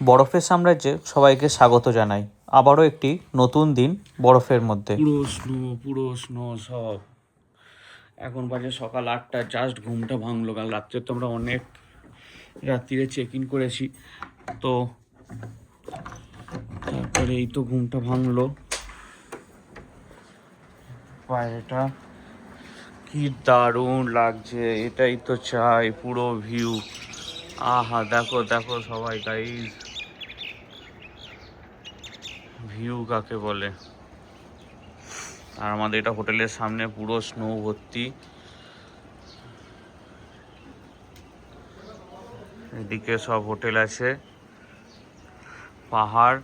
বরফের সাম্রাজ্যে সবাইকে স্বাগত জানাই। আবারও একটি নতুন দিন বরফের মধ্যে। পুরো স্নো সব। এখন বাজে সকাল 8টা, জাস্ট ঘুমটা ভাঙলো। কাল রাত্রে তো আমরা অনেক রাত্রিরে চেক ইন করেছি, তো তারপরে এই তো ঘুমটা ভাঙলো। বাইরেটা কি দারুণ লাগছে, এটাই তো চাই, পুরো ভিউ। আহা, দেখো দেখো সবাই গাইস, ভিউ কাকে বলে। আর আমাদের এটা হোটেলের সামনে পুরো স্নো ভর্তি। এদিকে সব হোটেল আছে, পাহাড়।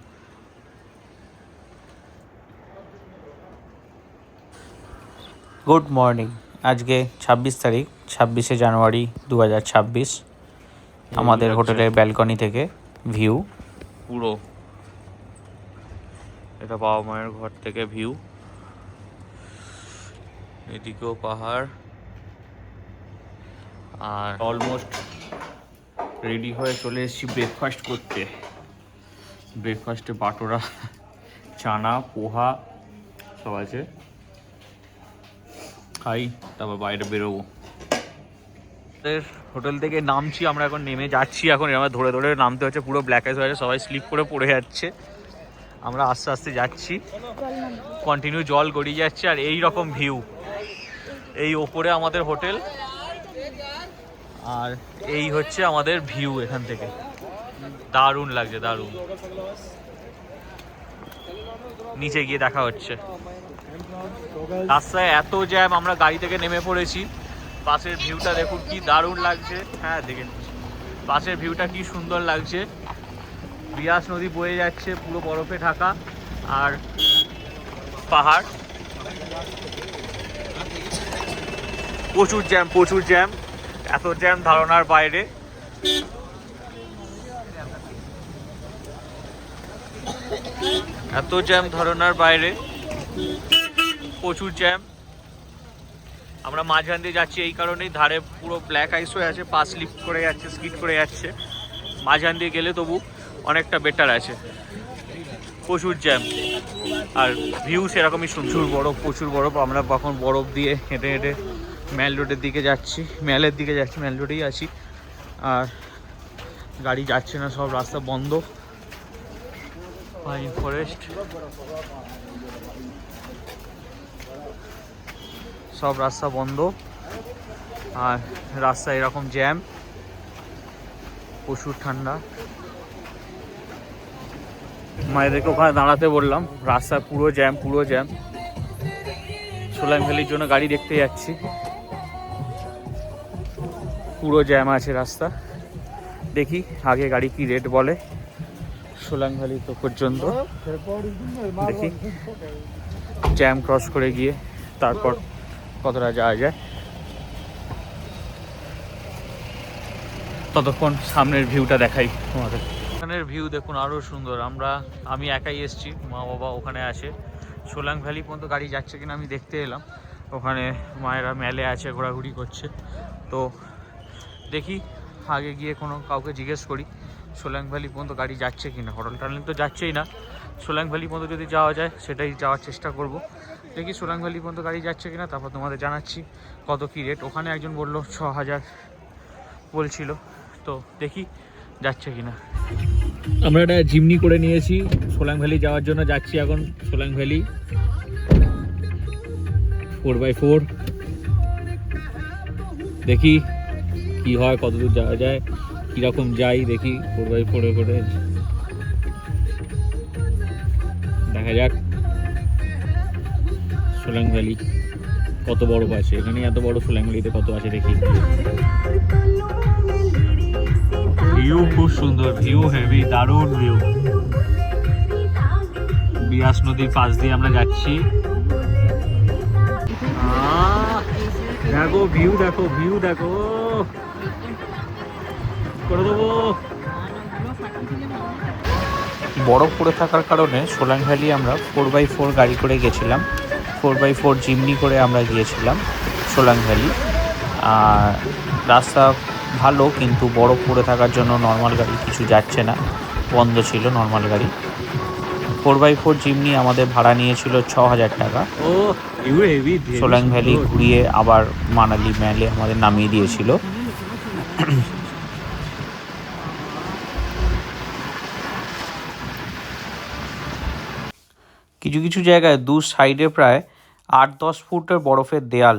Good morning. আজকে 26 তারিখ, 26শে জানুয়ারি 2026। আমাদের হোটেলের ব্যালকনি থেকে ভিউ পুরো, এটা বাবা মায়ের ঘর থেকে ভিউ। এদিকেও পাহাড়। আর অলমোস্ট রেডি হয়ে চলে এসেছি ব্রেকফাস্ট করতে। ব্রেকফাস্টে বাটোরা, চানা, পোহা সব আছে। খাই, তারপর বাইরে বেরোবো। হোটেল থেকে নামছি আমরা, এখন নেমে যাচ্ছি। এখন আমরা ধরে ধরে নামতে হচ্ছে, পুরো ব্ল্যাক আইস হয়ে আছে, সবাই স্লিপ করে পড়ে যাচ্ছে। আমরা আস্তে আস্তে যাচ্ছি, কন্টিনিউ জল গড়িয়ে যাচ্ছে। আর এই রকম ভিউ, এই ওপরে আমাদের হোটেল, আর এই হচ্ছে আমাদের ভিউ এখান থেকে। দারুণ লাগছে, দারুণ। নিচে গিয়ে দেখা হচ্ছে। রাস্তায় এত জ্যাম, আমরা গাড়ি থেকে নেমে পড়েছি। পাশের ভিউটা দেখুন কি দারুণ লাগছে। হ্যাঁ, দেখেন পাশের ভিউটা কি সুন্দর লাগছে। বিয়াস নদী বয়ে যাচ্ছে, পুরো বরফে ঢাকা, আর পাহাড়। প্রচুর জ্যাম, প্রচুর জ্যাম, এত জ্যাম ধারণার বাইরে। এত জ্যাম ধারণার বাইরে, প্রচুর জ্যাম। আমরা মাঝখান দিয়ে যাচ্ছি এই কারণেই, ধারে পুরো ব্ল্যাক আইস হয়ে আছে, পা স্লিপ করে যাচ্ছে, স্কিড করে যাচ্ছে। মাঝখান দিয়ে গেলে তবু অনেকটা বেটার আছে। প্রচুর জ্যাম, আর ভিউ সেরকমই সুন্দর। বরফ, প্রচুর বরফ। আমরা এখন বরফ দিয়ে হেঁটে হেঁটে ম্যাল রোডের দিকে যাচ্ছি, ম্যালের দিকে যাচ্ছি, ম্যাল রোডেই আছি। আর গাড়ি যাচ্ছে না, সব রাস্তা বন্ধ। পাইন ফরেস্ট, সব রাস্তা বন্ধ, আর রাস্তা এরকম জ্যাম, প্রচুর ঠান্ডা। মায়েদেরকে ওখানে দাঁড়াতে বললাম, রাস্তা পুরো জ্যাম, পুরো জ্যাম। সোলাং ভ্যালির জন্য গাড়ি দেখতে যাচ্ছি, পুরো জ্যাম আছে রাস্তা। দেখি আগে গাড়ি কি রেট বলে সোলাং ভ্যালি তো পর্যন্ত। দেখি জ্যাম ক্রস করে গিয়ে তারপর কতটা যাওয়া যায়। ততক্ষণ সামনের ভিউটা দেখাই তোমাদের। এখানের ভিউ দেখুন আরও সুন্দর। আমি একাই এসেছি, মা বাবা ওখানে আছে। সোলাং ভ্যালি পর্যন্ত গাড়ি যাচ্ছে কিনা আমি দেখতে এলাম। ওখানে মায়েরা মেলে আছে, ঘোরাঘুরি করছে। তো দেখি আগে গিয়ে কাউকে জিজ্ঞেস করি সোলাং ভ্যালি পর্যন্ত গাড়ি যাচ্ছে কিনা। হোটেল টানেল তো যাচ্ছেই না, সোলাং ভ্যালি পর্যন্ত যদি যাওয়া যায় সেটাই যাওয়ার চেষ্টা করব। দেখি সোলাং ভ্যালি পর্যন্ত গাড়ি যাচ্ছে কিনা, তারপর তোমাদের জানাচ্ছি কত কী রেট। ওখানে একজন বললো 6000 বলছিল, তো দেখি যাচ্ছে কিনা। আমরা একটা জিমনি করে নিয়েছি, সোলাং ভ্যালি যাওয়ার জন্য যাচ্ছি এখন। সোলাং ভ্যালি 4x4, দেখি কি হয়, কতদূর যাওয়া যায়, কীরকম যাই দেখি। 4x4 করে দেখা যাক সোলাং ভ্যালি কত বড় আছে। এখানে এত বড়, সোলাং ভ্যালিতে কত আছে দেখি। ভিউ খুব সুন্দর, ভিউ হেভি, দারুণ ভিউ। বিয়াস নদীর পাশ দিয়ে আমরা যাচ্ছি। দেখো ভিউ, দেখো ভিউ, দেখো করে দেবো। বরফ পড়ে থাকার কারণে সোলাং ভ্যালি আমরা 4x4 গাড়ি করে গেছিলাম। 4x4 জিমনি করে আমরা গিয়েছিলাম সোলাং ভ্যালি। রাস্তা ভালো, কিন্তু বরফ পড়ে থাকার জন্য নর্মাল গাড়ি কিছু যাচ্ছে না। বন্ধ ছিল নর্মাল গাড়ি। 4x4 জিমনি আমাদের ভাড়া নিয়েছিল 6,000 টাকা। ও হেভি সোলাং ভ্যালি ঘুরিয়ে আবার মানালি ম্যালে আমাদের নামিয়ে দিয়েছিল। কিছু কিছু জায়গায় দু সাইডে প্রায় 8-10 ফুটের বরফের দেয়াল।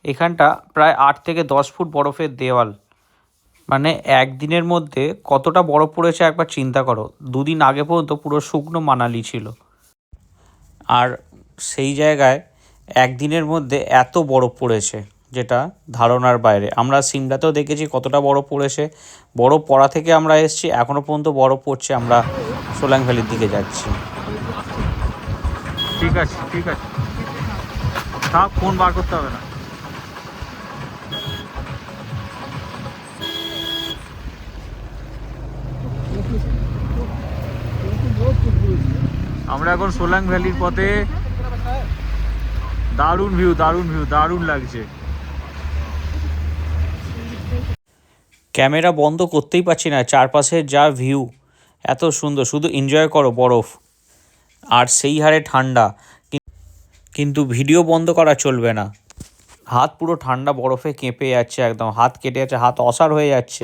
এখানটা প্রায় 8 থেকে 10 ফুট বরফের দেওয়াল। মানে একদিনের মধ্যে কতটা বরফ পড়েছে একবার চিন্তা করো। 2 দিন আগে পর্যন্ত পুরো শুকনো মানালি ছিল, আর সেই জায়গায় একদিনের মধ্যে এত বরফ পড়েছে যেটা ধারণার বাইরে। আমরা সিমলাতেও দেখেছি কতটা বরফ পড়েছে, বরফ পড়া থেকে আমরা এসেছি, এখনও পর্যন্ত বরফ পড়ছে। আমরা সোলাং ভ্যালির দিকে যাচ্ছি। ঠিক আছে ঠিক আছে, থাক, ফোন বার করতে হবে না। আমরা এখন সোলাং ভ্যালির পথে। দারুণ ভিউ, দারুণ ভিউ, দারুণ লাগছে। ক্যামেরা বন্ধ করতেই পারছি না, চারপাশের যা ভিউ এত সুন্দর, শুধু এনজয় করো বরফ আর সেই হারে ঠান্ডা। কিন্তু ভিডিও বন্ধ করা চলবে না, হাত পুরো ঠান্ডা বরফে কেঁপে যাচ্ছে, একদম হাত কেটে যাচ্ছে, হাত অসাড় হয়ে যাচ্ছে।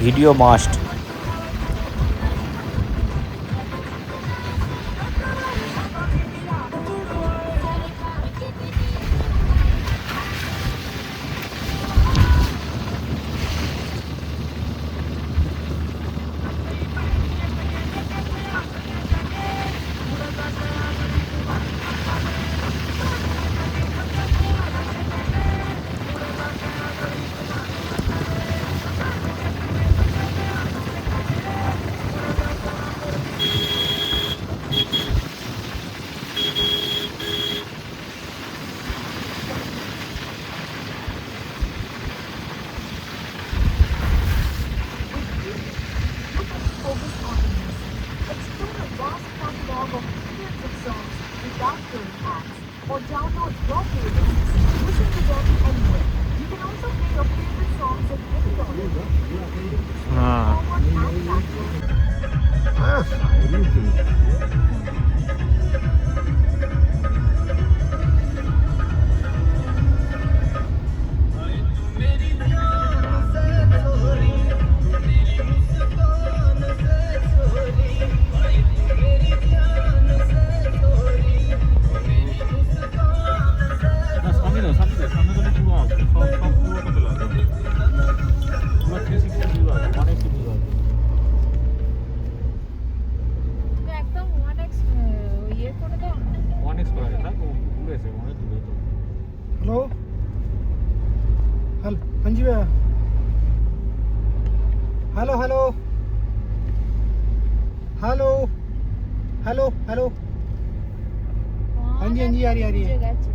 Video must. Or download your playlists using the web anywhere. You can also play your favorite songs at any time. একদম 1x ইয়ে করে দাও না। 1x করা যায়, থাক, ও দূরে আছে, অনেক দূরে তো। हेलो हेलो, हाँ जी भैया, hello hello hello hello hello, हाँ जी हाँ जी, आ रही है, हाँ जी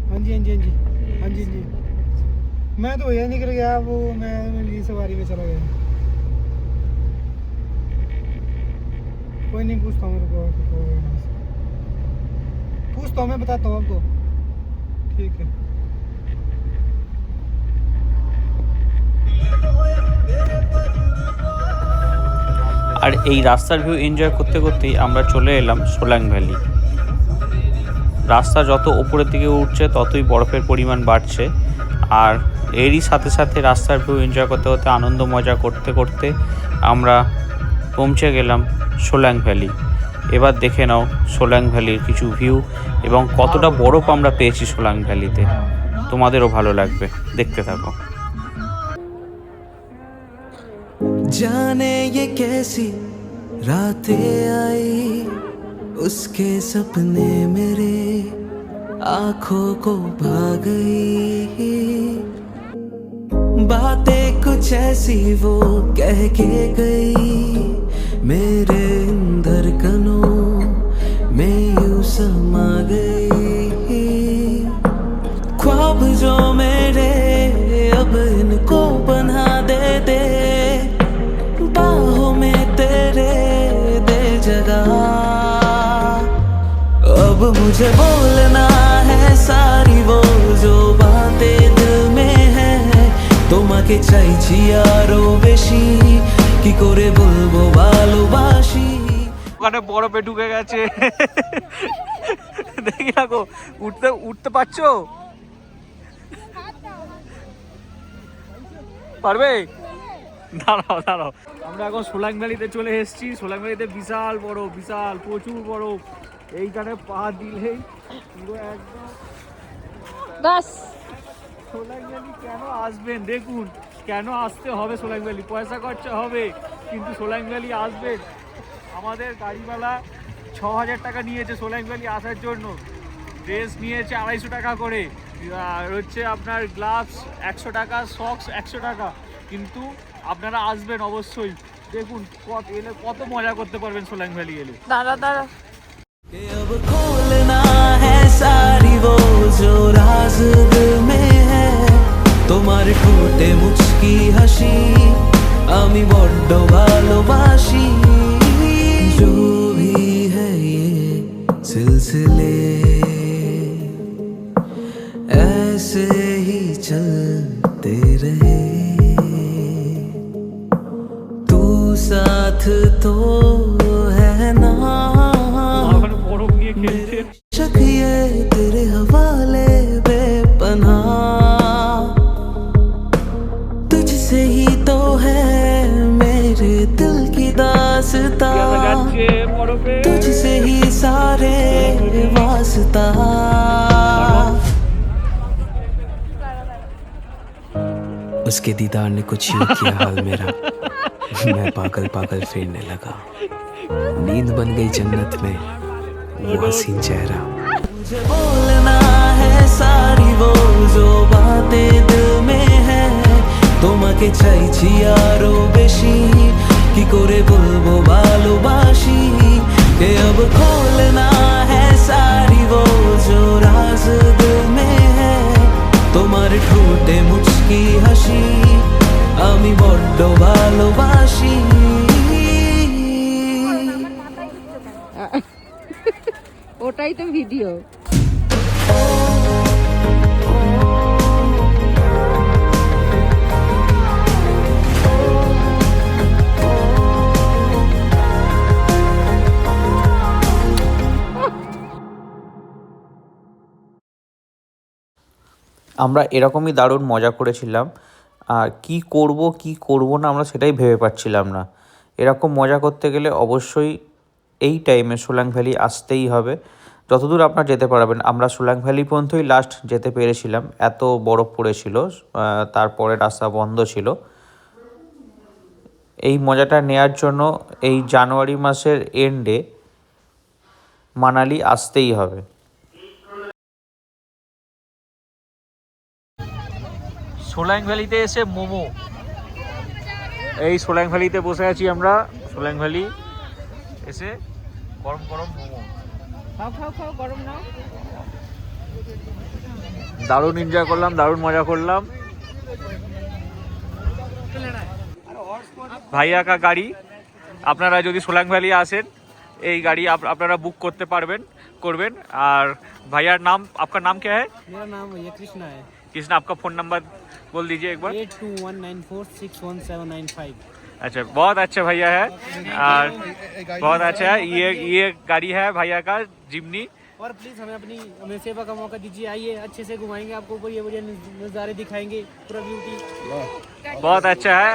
हाँ जी हाँ जी हाँ जी हाँ जी। मैं तो भैया निकल गया, वो मैं मेरी सवारी में चला गया। कोई नहीं, पूछता हूँ, मेरे को पूछता हूँ, मैं बताता हूँ आपको, ठीक है। আর এই রাস্তার ভিউ এনজয় করতে করতেই আমরা চলে এলাম সোলাং ভ্যালি। রাস্তা যত ওপরের দিকে উঠছে ততই বরফের পরিমাণ বাড়ছে, আর এরই সাথে সাথে রাস্তার ভিউ এনজয় করতে করতে, আনন্দ মজা করতে করতে আমরা পৌঁছে গেলাম সোলাং ভ্যালি। এবার দেখে নাও সোলাং ভ্যালির কিছু ভিউ এবং কতটা বরফ আমরা পেয়েছি সোলাং ভ্যালিতে। তোমাদেরও ভালো লাগবে, দেখতে থাকো। जाने ये कैसी रातें आई, उसके सपने मेरे आंखों को भा गई। बातें कुछ ऐसी वो कह के गई, मेरे धड़कनों में यूं समा गई। ख्वाब जो मेरे अब इनको बना दे दे, बाहों में तेरे दे जगह। अब मुझे बोलना है सारी वो जो बातें दिल में है, तो তোমাকে চাইছি আরো বেশি, কি করে বলবো ভালোবাসি। ওখানে বরফে ঢুকে গেছে। দেখি না গো, উঠতে উঠতে পারছো? পারবে? দাঁড়াও দাঁড়াও, আমরা এখন সোলাং ভ্যালিতে চলে এসেছি। সোলাং ভ্যালিতে বিশাল বরফ, বিশাল প্রচুর বরফ। এইখানে পা দিলেই পুরো একদম। বাস সোলাং ভ্যালি কেন আসবেন, দেখুন কেন আসতে হবে সোলাং ভ্যালি। পয়সা খরচা হবে কিন্তু সোলাং ভ্যালি আসবেন। আমাদের গাড়িওয়ালা 6,000 টাকা নিয়েছে সোলাং ভ্যালি আসার জন্য। ড্রেস নিয়েছে 250 টাকা করে, আর হচ্ছে আপনার গ্লাভস 100 টাকা, সক্স 100 টাকা। কিন্তু আপনারা আসবেন অবশ্যই, দেখুন এলে কত মজা করতে পারবেন সোলাং ভ্যালি এলে। দাঁড়া দাঁড়া, कि अब खोलना है सारी वो जो राज दिल में है, তোমার ঠোঁটে মুচকি হাসি আমি বড্ড ভালোবাসি। जो भी है ये सिलसिले ऐसे ही चलते रहे, तू साथ तो है ना, ওখানে বরফ নিয়ে খেলছে। शक ये तेरे हवाले बेपनाह, तुझसे ही तो है मेरे दिल की दास्तां, লাগাচ্ছে বরফে। तुझसे ही सारे वास्ता। उसके दीदार ने कुछ यूं किया हाल मेरा, मैं पागल पागल फिरने लगा, नींद बन गई जन्नत में वो हसीन चेहरा। मुझे बोलना है सारी वो जो बातें दिल में है, তোমাকে চাইছি আরো বেশি, কি করে বলবো ভালোবাসি। कि अब खोलना है सारी वो जो राज दिल में है, তোমার ঠোঁটে মুচকি হাসি আমি বড্ড ভালোবাসি। ওটাই তো ভিডিও। আমরা এরকমই দারুণ মজা করেছিলাম। আর কি করব না আমরা সেটাই ভেবে পাচ্ছিলাম না। এরকম মজা করতে গেলে অবশ্যই এই টাইমে সোলাং ভ্যালি আসতেই হবে। যতদূর আপনারা যেতে পারবেন। আমরা সোলাং ভ্যালি পর্যন্তই লাস্ট যেতে পেরেছিলাম, এত বরফ পড়েছিল। তারপরে রাস্তা বন্ধ ছিল। এই মজাটা নেয়ার জন্য এই জানুয়ারি মাসের এন্ডে মানালি আসতেই হবে। সোলাং ভ্যালিতে এসে মোমো, এই সোলাং ভ্যালিতে বসে আছি আমরা। সোলাং ভ্যালি এসে গরম গরম মোমো খাও খাও খাও, গরম নাও। দারুণ এনজয় করলাম, দারুণ মজা করলাম। ভাইয়া কা গাড়ি, আপনারা যদি সোলাং ভ্যালি আসেন এই গাড়ি আপনারা বুক করতে করবেন। আর ভাইয়ার नाम, आपका नाम क्या है? मेरा नाम भैया कृष्णा है। कृष्णा, आपका फ़ोन नंबर बोल दीजिए एक बार। 8219461795। अच्छा, बहुत अच्छा भैया है और बहुत अच्छा है। ये गाड़ी है भैया का जिम्नी। और प्लीज़ हमें सेवा का मौका दीजिए, आइए अच्छे से घुमाएंगे आपको, बढ़िया बढ़िया नज़ारे दिखाएंगे, पूरा ब्यूटी। बहुत अच्छा है।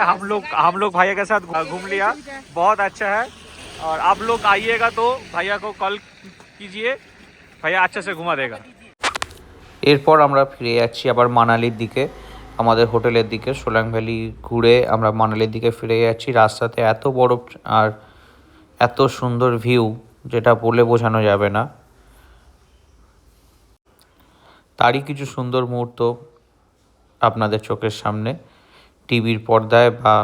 हम लोग भैया के साथ घूम लिया, बहुत अच्छा है। और आप लोग आइएगा तो भैया को कॉल कीजिए, भैया अच्छा से घुमा देगा। এরপর আমরা ফিরে যাচ্ছি আবার মানালির দিকে, আমাদের হোটেলের দিকে। সোলাং ভ্যালি ঘুরে আমরা মানালির দিকে ফিরে যাচ্ছি। রাস্তাতে এত বরফ আর এত সুন্দর ভিউ যেটা বলে বোঝানো যাবে না। তারই কিছু সুন্দর মুহূর্ত আপনাদের চোখের সামনে টিভির পর্দায় বা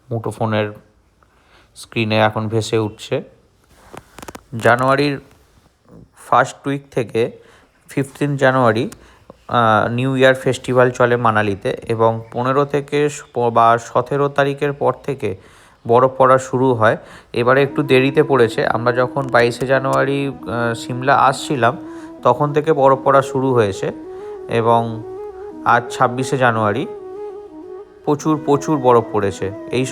মুঠোফোনের স্ক্রিনে এখন ভেসে উঠছে। জানুয়ারির ফার্স্ট উইক থেকে 15 জানুয়ারি নিউ ইয়ার ফেস্টিভ্যাল চলে মানালিতে, এবং 15 থেকে বা 17 তারিখের পর থেকে বরফ পড়া শুরু হয়। এবারে একটু দেরিতে পড়েছে। আমরা যখন 22 জানুয়ারি সিমলা আসছিলাম তখন থেকে বরফ পড়া শুরু হয়েছে, এবং আজ 26 জানুয়ারি প্রচুর প্রচুর বরফ পড়েছে। এই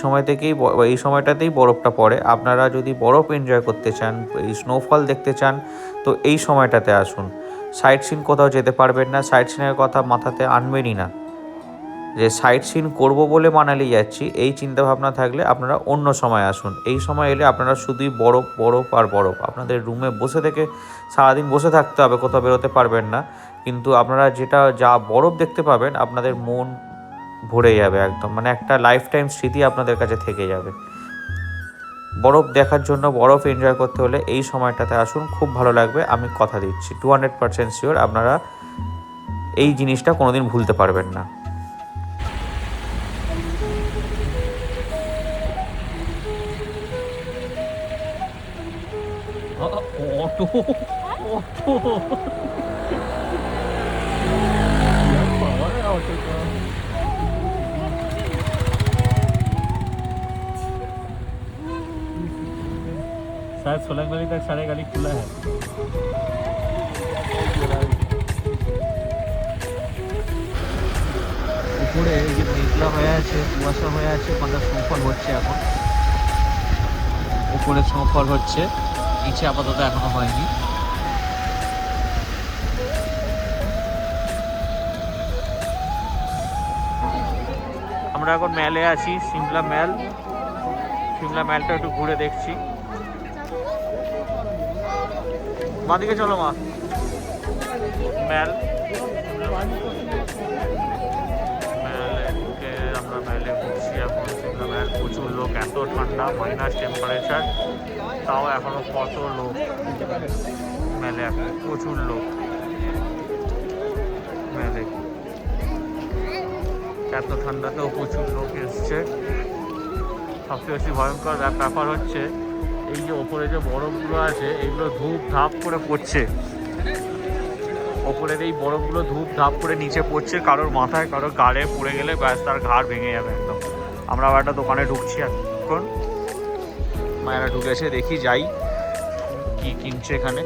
সময়টাতেই বরফটা পড়ে। আপনারা যদি বরফ এনজয় করতে চান, এই স্নোফল দেখতে চান, তো এই সময়টাতে আসুন। সাইট সিন কোথাও যেতে পারবেন না, সাইট সিনের কথা মাথাতে আনবেনই না যে সাইট সিন করবো বলে মানালি যাচ্ছি, এই চিন্তাভাবনা থাকলে আপনারা অন্য সময় আসুন। এই সময় এলে আপনারা শুধুই বরফ বরফ আর বরফ। আপনাদের রুমে বসে থেকে সারাদিন বসে থাকতে হবে, কোথাও বেরোতে পারবেন না, কিন্তু আপনারা যা বরফ দেখতে পাবেন আপনাদের মন ভরে যাবে একদম, মানে একটা লাইফ টাইম স্মৃতি আপনাদের কাছে থেকে যাবে। বরফ দেখার জন্য, বরফ এনজয় করতে হলে এই সময়টাতে আসুন, খুব ভালো লাগবে, আমি কথা দিচ্ছি। 200% শিওর আপনারা এই জিনিসটা কোনোদিন ভুলতে পারবেন না। অটো অটো शायद सोलंग वैली तक सारे गाड़ी खुला है। উপরে এই যে মেঘলা হয়ে আছে, কুয়াশা হয়ে আছে, পাতা স্নোফল হচ্ছে এখন। উপরে স্নোফল হচ্ছে, নিচে আপাতত এখনো হয়নি। আমরা এখন ম্যালে আছি, সিমলা ম্যাল। সিমলা ম্যালটা একটু ঘুরে দেখছি। মাদিকে চলো মা। ম্যাল আমরা ম্যালে ঘুরছি এখন। সিমলা ম্যাল প্রচুর লোক, এত ঠান্ডা, মাইনাস টেম্পারেচার, তাও এখনো কত লোক ম্যালে, এখন প্রচুর লোক ম্যালে। এত ঠান্ডাতেও প্রচুর লোক এসছে। সবচেয়ে বেশি ভয়ঙ্কর ব্যাপার হচ্ছে এই যে ওপরে যে বরফগুলো আছে, এইগুলো ধূপ ধাপ করে পড়ছে। ওপরের এই বরফগুলো ধূপ ধাপ করে নিচে পড়ছে, কারোর মাথায় কারোর গাড়ে পড়ে গেলে ব্যাস তার ঘাড় ভেঙে যাবে একদম। আমরা আবার একটা দোকানে ঢুকছি এখন, মায়েরা ঢুকেছে, দেখি যাই কি কিনছে এখানে।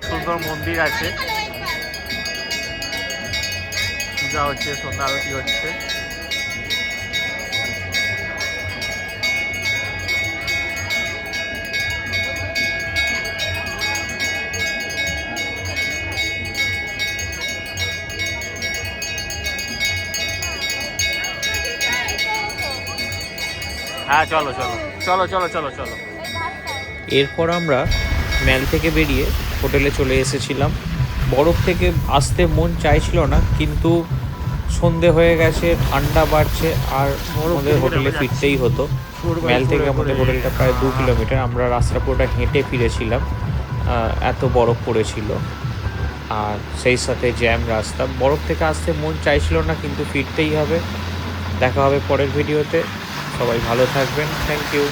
সুন্দর মন্দির আছে, পূজা হচ্ছে, সন্ধ্যা আরতি হচ্ছে। হ্যাঁ চলো চলো চলো চলো চলো চলো। এরপর আমরা ম্যাল থেকে বেরিয়ে হোটেলে চলে এসেছিলাম। বরফ থেকে আসতে মন চাইছিল না, কিন্তু সন্ধে হয়ে গেছে, ঠান্ডা বাড়ছে, আর আমাদের হোটেলে ফিরতেই হতো। ম্যাল থেকে আমাদের হোটেলটা প্রায় 2 কিলোমিটার। আমরা রাস্তা পুরোটা হেঁটে ফিরেছিলাম, এত বরফ পড়েছিল, আর সেই সাথে জ্যাম রাস্তা। বরফ থেকে আসতে মন চাইছিল না, কিন্তু ফিরতেই হবে। দেখা হবে পরের ভিডিওতে। সবাই ভালো থাকবেন, থ্যাংক ইউ।